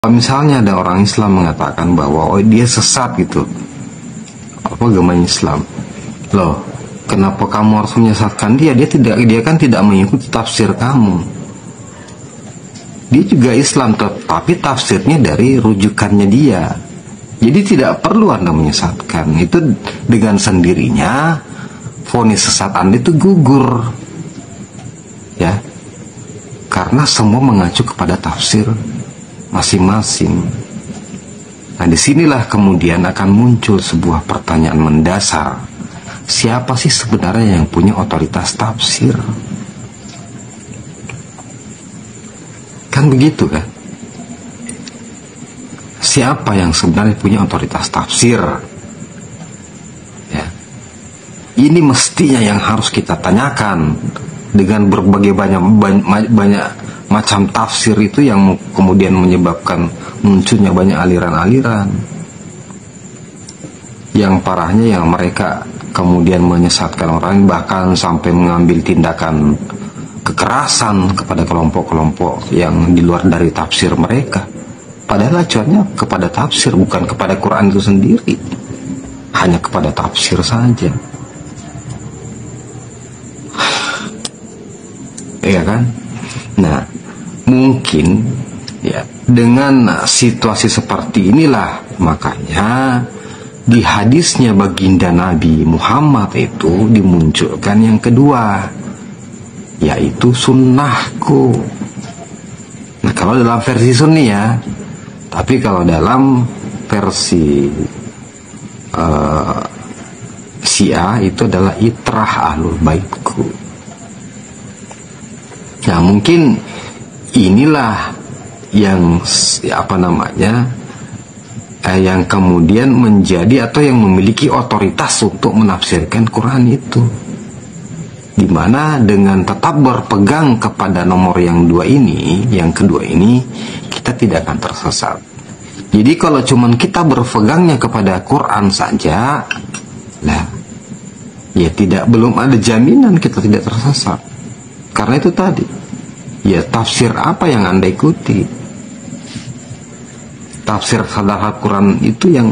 Kalau misalnya ada orang Islam mengatakan bahwa dia sesat gitu, apa agama Islam, loh kenapa kamu harus menyesatkan dia? Dia kan tidak mengikuti tafsir kamu. Dia juga Islam, tapi tafsirnya dari rujukannya dia. Jadi tidak perlu Anda menyesatkan. Itu dengan sendirinya vonis sesat Anda itu gugur, ya, karena semua mengacu kepada tafsir masing-masing. Nah, disinilah kemudian akan muncul sebuah pertanyaan mendasar. Siapa sih sebenarnya yang punya otoritas tafsir? Kan begitu kan? Siapa yang sebenarnya punya otoritas tafsir? Ya. Ini mestinya yang harus kita tanyakan. Dengan berbagai banyak macam tafsir itu yang kemudian menyebabkan munculnya banyak aliran-aliran. Yang parahnya yang mereka kemudian menyesatkan orang, bahkan sampai mengambil tindakan kekerasan kepada kelompok-kelompok yang di luar dari tafsir mereka. Padahal acuannya kepada tafsir, bukan kepada Quran itu sendiri. Hanya kepada tafsir saja. Iya kan? Nah, mungkin ya dengan situasi seperti inilah makanya di hadisnya baginda Nabi Muhammad itu dimunculkan yang kedua, yaitu sunnahku. Nah, kalau dalam versi Sunni ya, tapi kalau dalam versi Syiah itu adalah itrah ahlul baitku. Nah, mungkin inilah yang yang kemudian menjadi atau yang memiliki otoritas untuk menafsirkan Quran itu, dimana dengan tetap berpegang kepada nomor yang kedua ini kita tidak akan tersesat. Jadi kalau cuman kita berpegangnya kepada Quran saja, lah ya belum ada jaminan kita tidak tersesat. Karena itu tadi, ya tafsir apa yang Anda ikuti? Tafsir terhadap Quran itu yang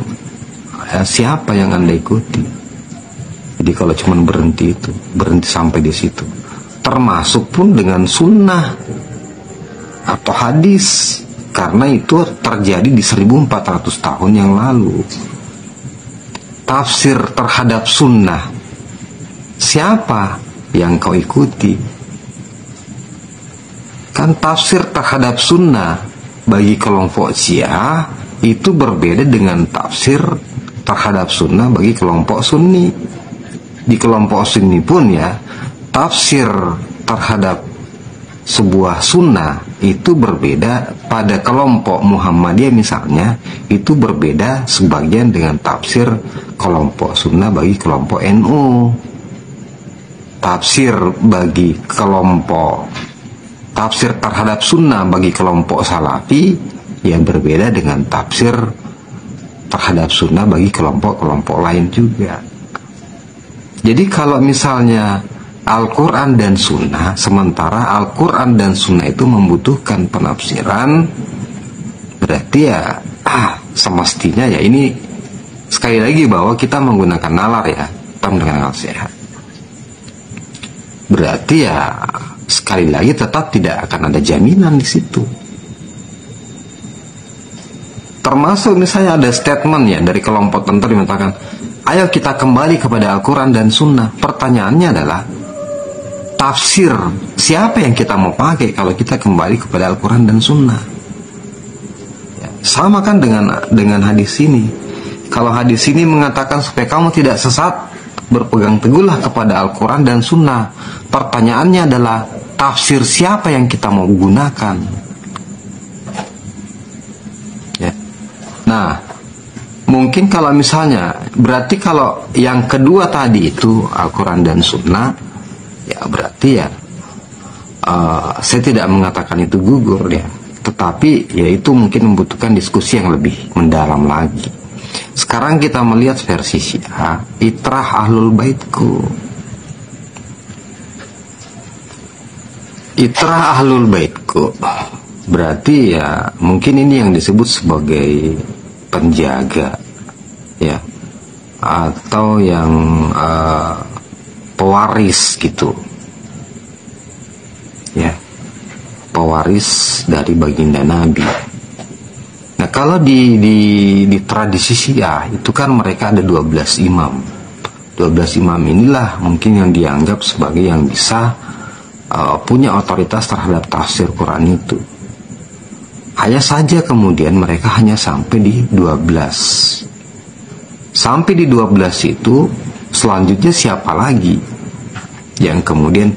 siapa yang Anda ikuti? Jadi kalau cuma berhenti sampai di situ. Termasuk pun dengan sunnah atau hadis, karena itu terjadi di 1400 tahun yang lalu. Tafsir terhadap sunnah, siapa yang kau ikuti? Kan tafsir terhadap sunnah bagi kelompok Syiah itu berbeda dengan tafsir terhadap sunnah bagi kelompok Sunni. Di kelompok Sunni pun ya, tafsir terhadap sebuah sunnah itu berbeda. Pada kelompok Muhammadiyah misalnya, itu berbeda sebagian dengan tafsir kelompok sunnah bagi kelompok NU. Tafsir terhadap sunnah bagi kelompok Salafi yang berbeda dengan tafsir terhadap sunnah bagi kelompok-kelompok lain juga. Jadi kalau misalnya Al-Quran dan sunnah, sementara Al-Quran dan sunnah itu membutuhkan penafsiran, berarti ya semestinya ya ini sekali lagi bahwa kita menggunakan nalar ya, kita menggunakan akal sehat. Berarti ya sekali lagi tetap tidak akan ada jaminan di situ. Termasuk misalnya ada statement ya dari kelompok tertentu yang mengatakan, ayo kita kembali kepada Al-Quran dan Sunnah. Pertanyaannya adalah, tafsir siapa yang kita mau pakai kalau kita kembali kepada Al-Quran dan Sunnah? Ya, sama kan dengan hadis ini. Kalau hadis ini mengatakan supaya kamu tidak sesat, berpegang teguhlah kepada Al-Quran dan Sunnah. Pertanyaannya adalah, tafsir siapa yang kita mau gunakan? Ya. Nah, mungkin kalau misalnya, berarti kalau yang kedua tadi itu Al-Quran dan Sunnah, ya berarti ya saya tidak mengatakan itu gugur ya, tetapi ya itu mungkin membutuhkan diskusi yang lebih mendalam lagi. Sekarang kita melihat versi Syiah, itrah ahlul baitku. Itrah ahlul baitku berarti ya mungkin ini yang disebut sebagai penjaga, ya, atau yang pewaris gitu, ya, pewaris dari baginda Nabi. Nah, kalau di tradisi Syiah itu kan mereka ada 12 imam. 12 imam inilah mungkin yang dianggap sebagai yang bisa punya otoritas terhadap tafsir Quran itu. Hanya saja kemudian mereka hanya sampai di 12. Sampai di 12 itu selanjutnya siapa lagi yang kemudian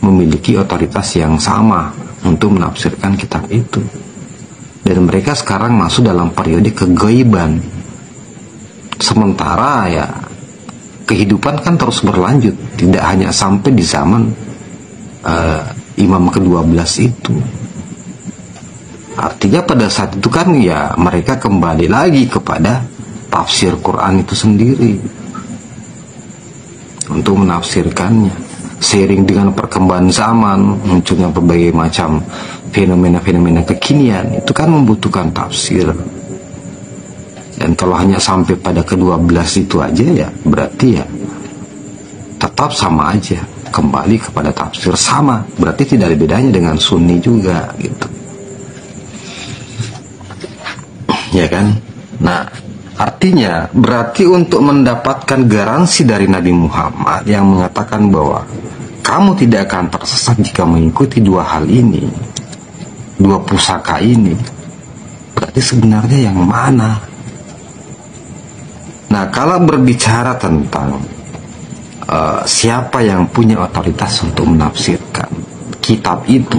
memiliki otoritas yang sama untuk menafsirkan kitab itu. Dan mereka sekarang masuk dalam periode kegaiban. Sementara ya kehidupan kan terus berlanjut, tidak hanya sampai di zaman imam ke-12 itu. Artinya pada saat itu kan ya mereka kembali lagi kepada tafsir Quran itu sendiri untuk menafsirkannya. Seiring dengan perkembangan zaman, munculnya berbagai macam fenomena-fenomena kekinian, itu kan membutuhkan tafsir. Dan kalau hanya sampai pada ke-12 itu aja ya berarti ya tetap sama aja, kembali kepada tafsir sama, berarti tidak ada bedanya dengan Sunni juga gitu, ya kan? Nah, artinya berarti untuk mendapatkan garansi dari Nabi Muhammad yang mengatakan bahwa kamu tidak akan tersesat jika mengikuti dua hal ini, dua pusaka ini, berarti sebenarnya yang mana? Nah, kalau berbicara tentang siapa yang punya otoritas untuk menafsirkan kitab itu,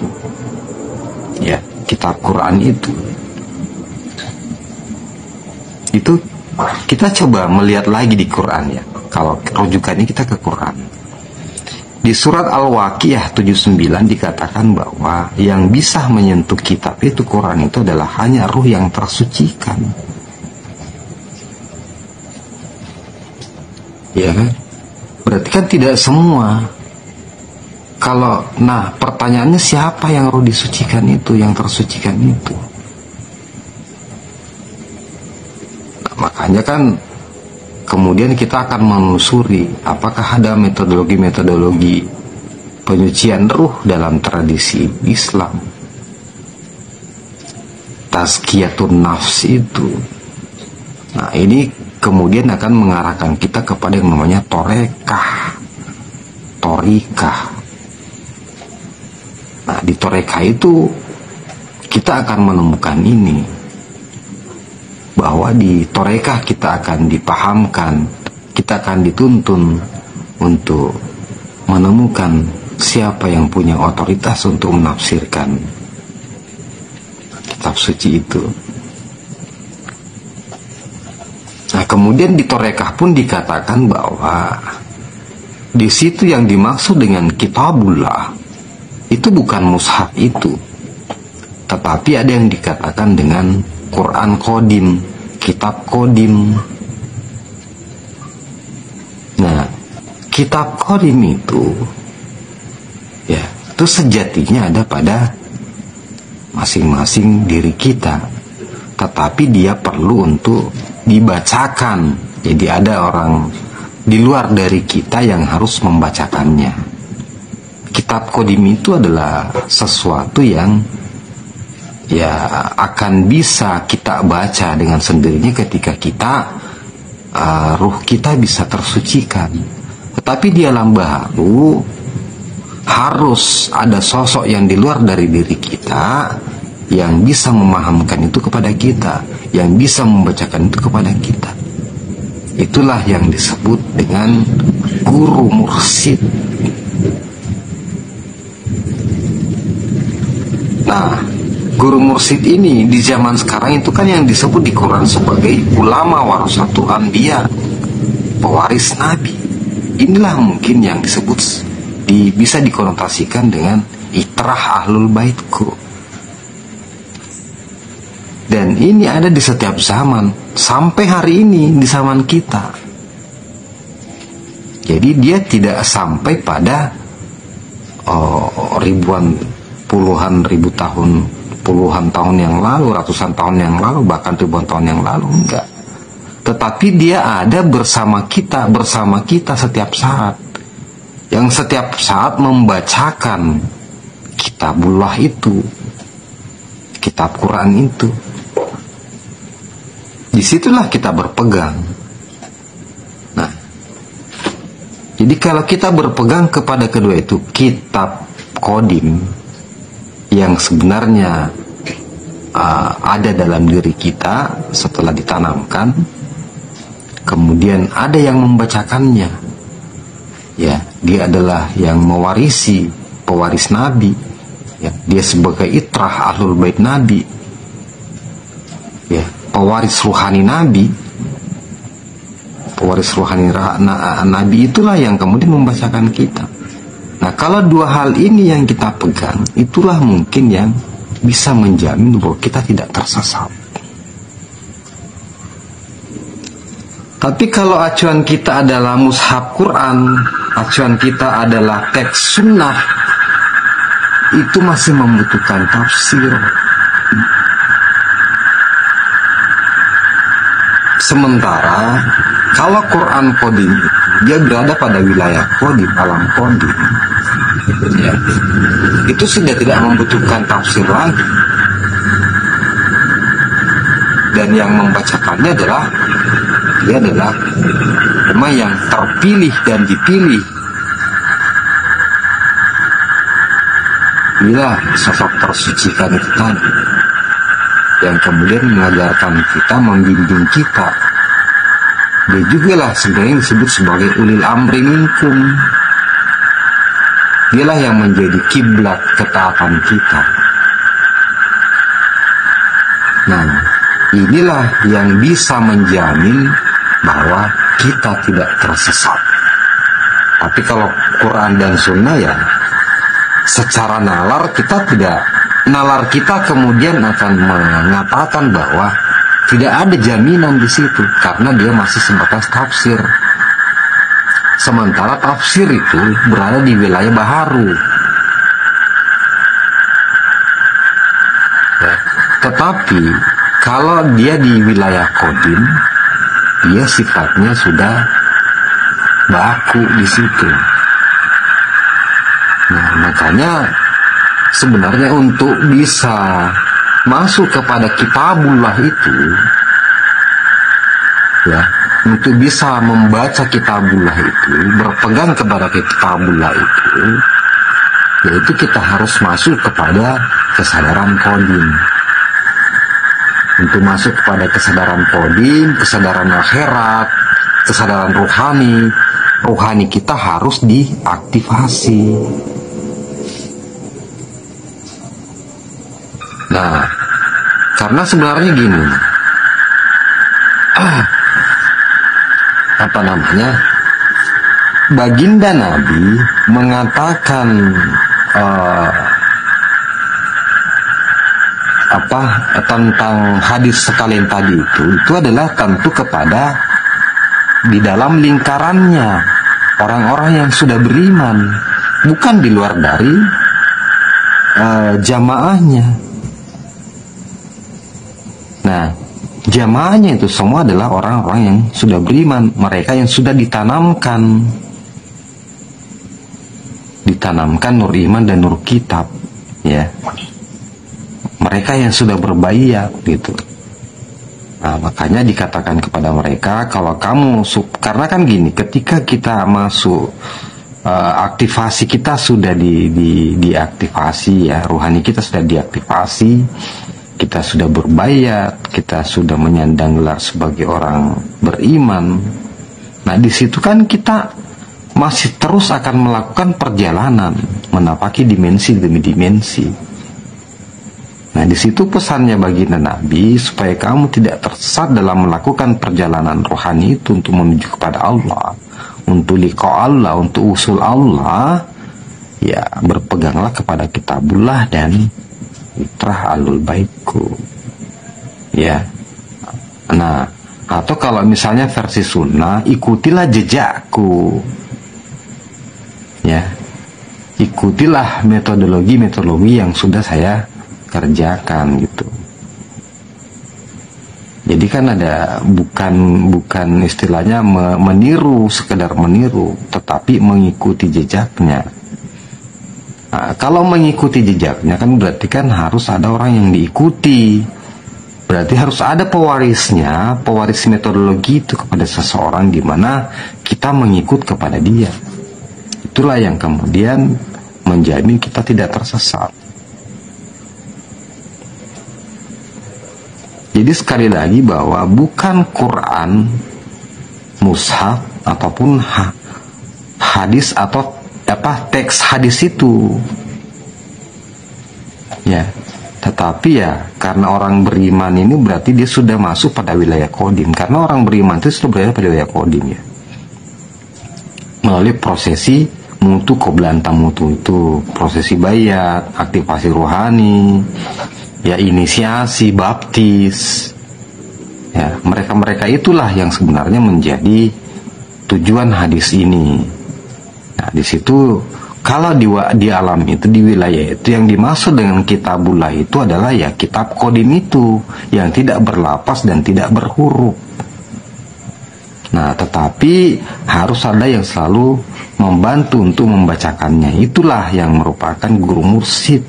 ya, kitab Quran itu kita coba melihat lagi di Quran ya. Kalau rujukannya kita ke Quran, di surat Al-Waqiah 79 dikatakan bahwa yang bisa menyentuh kitab itu, Quran itu, adalah hanya ruh yang tersucikan. Ya kan? Berarti kan tidak semua. Nah, pertanyaannya siapa yang ruh disucikan itu, yang tersucikan itu? Nah, makanya kan kemudian kita akan menelusuri apakah ada metodologi-metodologi penyucian ruh dalam tradisi Islam. Tazkiyatun nafs itu. Nah, ini kemudian akan mengarahkan kita kepada yang namanya torikah. Nah, di torikah itu kita akan menemukan ini, bahwa di torikah kita akan dipahamkan, kita akan dituntun untuk menemukan siapa yang punya otoritas untuk menafsirkan kitab suci itu. Nah, kemudian di Torekah pun dikatakan bahwa di situ yang dimaksud dengan kitabullah itu bukan mushaf itu, tetapi ada yang dikatakan dengan Quran Qadim, kitab Qadim. Nah, kitab Qadim itu ya, itu sejatinya ada pada masing-masing diri kita, tetapi dia perlu untuk dibacakan. Jadi ada orang di luar dari kita yang harus membacakannya. Kitab Qadim itu adalah sesuatu yang ya akan bisa kita baca dengan sendirinya ketika kita ruh kita bisa tersucikan. Tetapi di alam baharu harus ada sosok yang di luar dari diri kita yang bisa memahamkan itu kepada kita, yang bisa membacakan itu kepada kita. Itulah yang disebut dengan guru mursyid. Nah, guru mursyid ini di zaman sekarang itu kan yang disebut di Quran sebagai ulama warasatul anbiya, pewaris nabi. Inilah mungkin yang disebut bisa dikonotasikan dengan itrah ahlul baitku. Dan ini ada di setiap zaman, sampai hari ini di zaman kita. Jadi dia tidak sampai pada ribuan, puluhan ribu tahun puluhan tahun yang lalu, ratusan tahun yang lalu, bahkan ribuan tahun yang lalu, enggak. Tetapi dia ada bersama kita setiap saat. Yang setiap saat membacakan kitabullah itu, kitab Quran itu. Disitulah kita berpegang. Nah, jadi kalau kita berpegang kepada kedua itu, kitab Qadim yang sebenarnya ada dalam diri kita setelah ditanamkan, kemudian ada yang membacakannya, ya, dia adalah yang mewarisi, pewaris Nabi, ya, dia sebagai itrah ahlul bait Nabi, ya, pewaris ruhani Nabi, pewaris ruhani Nabi itulah yang kemudian membacakan kita. Nah, kalau dua hal ini yang kita pegang, itulah mungkin yang bisa menjamin bahwa kita tidak tersesat. Tapi kalau acuan kita adalah mushaf Quran, acuan kita adalah teks sunnah, itu masih membutuhkan tafsir. Sementara kalau Quran Qadim, dia berada pada wilayah Qadim, alam Qadim, ya, itu sudah tidak membutuhkan tafsir lagi. Dan yang membacakannya dia adalah memang yang terpilih dan dipilih. Inilah sosok tersucikan itu tadi, yang kemudian mengajarkan kita, membimbing kita. Dia juga lah sebenarnya disebut sebagai ulil amri minkum. Dialah yang menjadi kiblat ketaatan kita. Nah, inilah yang bisa menjamin bahwa kita tidak tersesat. Tapi kalau Quran dan Sunnah, ya, secara nalar kita tidak, nalar kita kemudian akan mengatakan bahwa tidak ada jaminan di situ karena dia masih sebatas tafsir. Sementara tafsir itu berada di wilayah baharu. Ya, tetapi kalau dia di wilayah Qadim, dia sifatnya sudah baku di situ. Nah, makanya sebenarnya untuk bisa masuk kepada kitabullah itu, ya, untuk bisa membaca kitabullah itu, berpegang kepada kitabullah itu, yaitu kita harus masuk kepada kesadaran Qadim. Untuk masuk kepada kesadaran Qadim, kesadaran akhirat, kesadaran rohani kita harus diaktifasi. Nah, karena sebenarnya gini, baginda Nabi mengatakan tentang hadis sekalian tadi itu adalah tentu kepada di dalam lingkarannya orang-orang yang sudah beriman, bukan di luar dari jamaahnya. Nah, jamaahnya itu semua adalah orang-orang yang sudah beriman, mereka yang sudah ditanamkan nur iman dan nur kitab, ya, mereka yang sudah berbayat gitu. Nah, makanya dikatakan kepada mereka, kalau kamu karena kan gini, ketika kita masuk aktivasi kita sudah diaktifasi, ya, rohani kita sudah diaktifasi, kita sudah berbayat, kita sudah menyandang gelar sebagai orang beriman. Nah, di situ kan kita masih terus akan melakukan perjalanan menapaki dimensi demi dimensi. Nah, di situ pesannya baginda Nabi supaya kamu tidak tersesat dalam melakukan perjalanan rohani itu untuk menuju kepada Allah, untuk liqa Allah, untuk usul Allah, ya, berpeganglah kepada kitabullah dan itrah alul baitku, ya. Nah, atau kalau misalnya versi sunnah, ikutilah jejakku, ya, ikutilah metodologi yang sudah saya kerjakan gitu. Jadi kan ada bukan istilahnya meniru, sekedar meniru, tetapi mengikuti jejaknya. Nah, kalau mengikuti jejaknya kan berarti kan harus ada orang yang diikuti. Berarti harus ada pewarisnya, pewaris metodologi itu kepada seseorang di mana kita mengikut kepada dia. Itulah yang kemudian menjamin kita tidak tersesat. Jadi sekali lagi bahwa bukan Quran, mushaf ataupun hadis atau teks hadis itu, ya. Tetapi ya karena orang beriman ini berarti dia sudah masuk pada wilayah qadim. Karena orang beriman itu sudah berada pada wilayah qadim, ya. Melalui prosesi mutu qoblanta mutu itu, prosesi bayat, aktivasi rohani, ya inisiasi, baptis, ya mereka itulah yang sebenarnya menjadi tujuan hadis ini. Nah di situ kalau di alam itu, di wilayah itu, yang dimaksud dengan kitabullah itu adalah ya kitab qadim itu yang tidak berlapas dan tidak berhuruf. Nah tetapi harus ada yang selalu membantu untuk membacakannya. Itulah yang merupakan guru mursyid.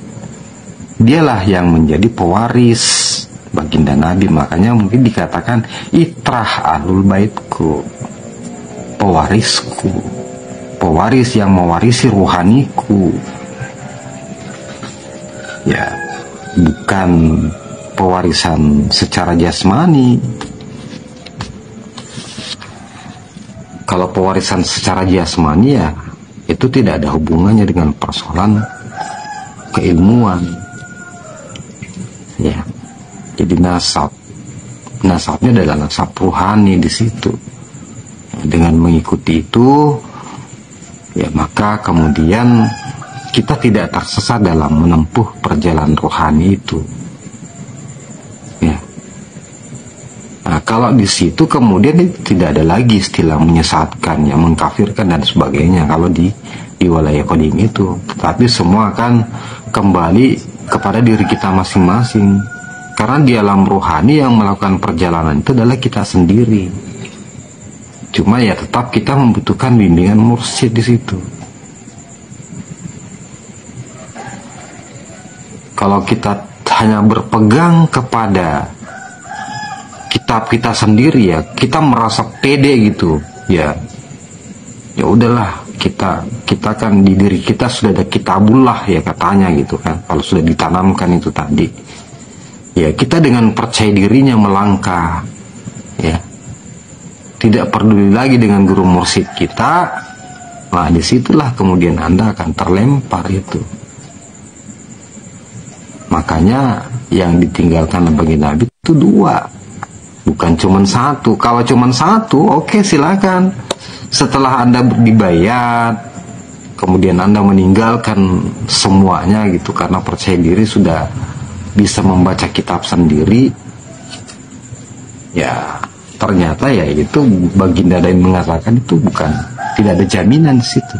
Dialah yang menjadi pewaris baginda Nabi. Makanya mungkin dikatakan itrah ahlul baitku, pewarisku, pewaris yang mewarisi ruhaniku, ya bukan pewarisan secara jasmani. Kalau pewarisan secara jasmani ya itu tidak ada hubungannya dengan persoalan keilmuan, ya. Jadi nasabnya adalah nasab ruhani di situ. Dengan mengikuti itu, ya maka kemudian kita tidak tersesat dalam menempuh perjalanan rohani itu. Ya. Nah, kalau di situ kemudian tidak ada lagi istilah menyesatkan, ya, mengkafirkan dan sebagainya kalau di wilayah qadim itu. Tetapi semua akan kembali kepada diri kita masing-masing. Karena di alam rohani yang melakukan perjalanan itu adalah kita sendiri. Cuma ya tetap kita membutuhkan bimbingan mursyid di situ. Kalau kita hanya berpegang kepada kitab kita sendiri, ya kita merasa pede gitu, ya udahlah, kita kan di diri kita sudah ada kitabullah, ya katanya gitu kan, kalau sudah ditanamkan itu tadi, ya kita dengan percaya dirinya melangkah, ya tidak peduli lagi dengan guru mursyid kita. Nah disitulah kemudian Anda akan terlempar itu. Makanya yang ditinggalkan bagi Nabi itu dua, bukan cuma satu. Kalau cuma satu, oke, silakan. Setelah Anda dibayar, kemudian Anda meninggalkan semuanya gitu karena percaya diri sudah bisa membaca kitab sendiri, ya ternyata ya itu baginda Nabi mengatakan itu tidak ada jaminan di situ.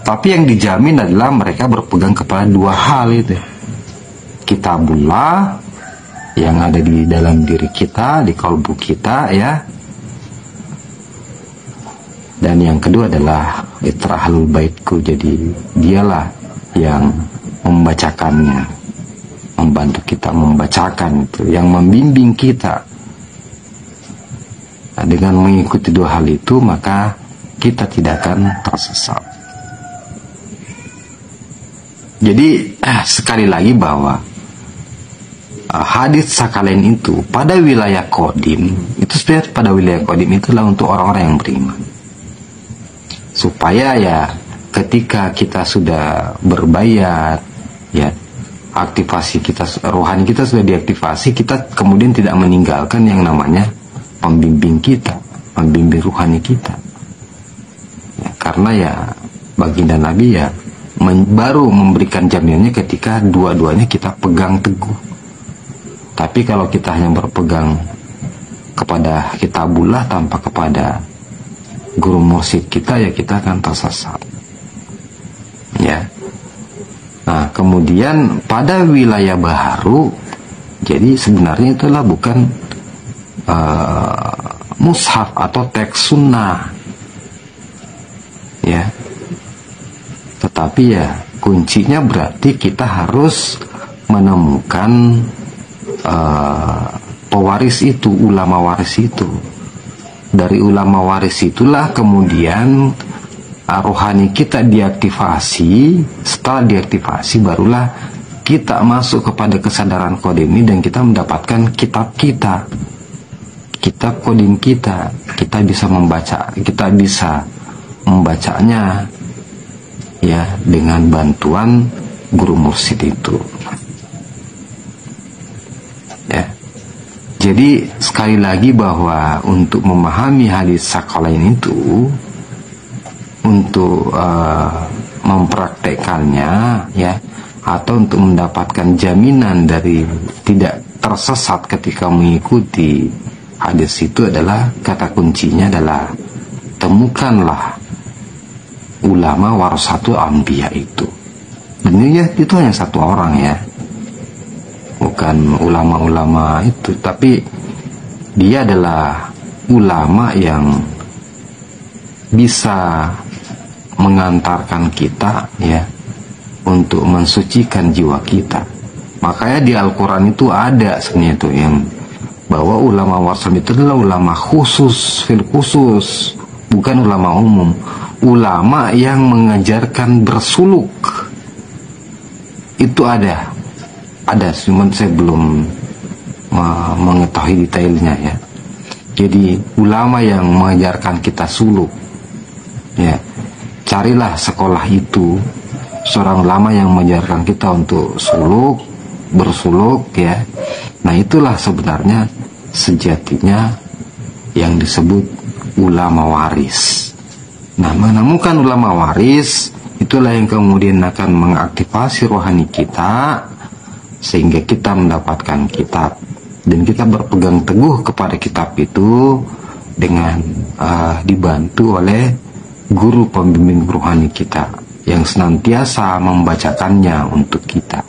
Tapi yang dijamin adalah mereka berpegang kepada dua hal itu. Kitabullah yang ada di dalam diri kita, di kalbu kita, ya. Dan yang kedua adalah itrahlul baitku, jadi dialah yang membacakannya, membantu kita membacakan itu, yang membimbing kita. Nah, dengan mengikuti dua hal itu maka kita tidak akan tersesat. Jadi sekali lagi bahwa hadits sakalain itu pada wilayah qadim itu sebenarnya pada wilayah qadim itulah untuk orang-orang yang beriman, supaya ya ketika kita sudah berbayat, ya aktivasi kita rohani kita sudah diaktifasi, kita kemudian tidak meninggalkan yang namanya pembimbing kita, pembimbing ruhani kita, ya, karena ya baginda Nabi ya baru memberikan jaminannya ketika dua-duanya kita pegang teguh. Tapi kalau kita hanya berpegang kepada kitabullah tanpa kepada guru mursyid kita, ya kita akan tersesat, ya. Nah Nah, kemudian pada wilayah baharu, jadi sebenarnya itulah bukan mushaf atau teks sunnah, ya. Tetapi ya kuncinya berarti kita harus menemukan pewaris itu, ulama waris itu. Dari ulama waris itulah kemudian rohani kita diaktifasi. Setelah diaktifasi barulah kita masuk kepada kesadaran kodimi dan kita mendapatkan kitab kita, kitab kodim kita. Kita bisa membacanya ya dengan bantuan guru mursyid itu. Ya. Jadi sekali lagi bahwa untuk memahami hadis Tsaqalain itu, untuk mempraktekannya ya, atau untuk mendapatkan jaminan dari tidak tersesat ketika mengikuti hadis itu adalah, kata kuncinya adalah temukanlah ulama warasatul anbiya itu. Dan itu hanya satu orang ya, bukan ulama-ulama itu, tapi dia adalah ulama yang bisa mengantarkan kita ya untuk mensucikan jiwa kita. Makanya di Al-Quran itu ada sebenarnya itu yang bahwa ulama warasatul itu adalah ulama khusus, fil khusus, bukan ulama umum. Ulama yang mengajarkan bersuluk itu ada, cuman saya belum mengetahui detailnya ya. Jadi ulama yang mengajarkan kita suluk ya, carilah sekolah itu, seorang ulama yang mengajarkan kita untuk suluk, bersuluk ya. Nah itulah sebenarnya sejatinya yang disebut ulama waris. Nah, menemukan ulama waris itulah yang kemudian akan mengaktifasi rohani kita sehingga kita mendapatkan kitab, dan kita berpegang teguh kepada kitab itu dengan dibantu oleh guru pembimbing rohani kita yang senantiasa membacakannya untuk kita.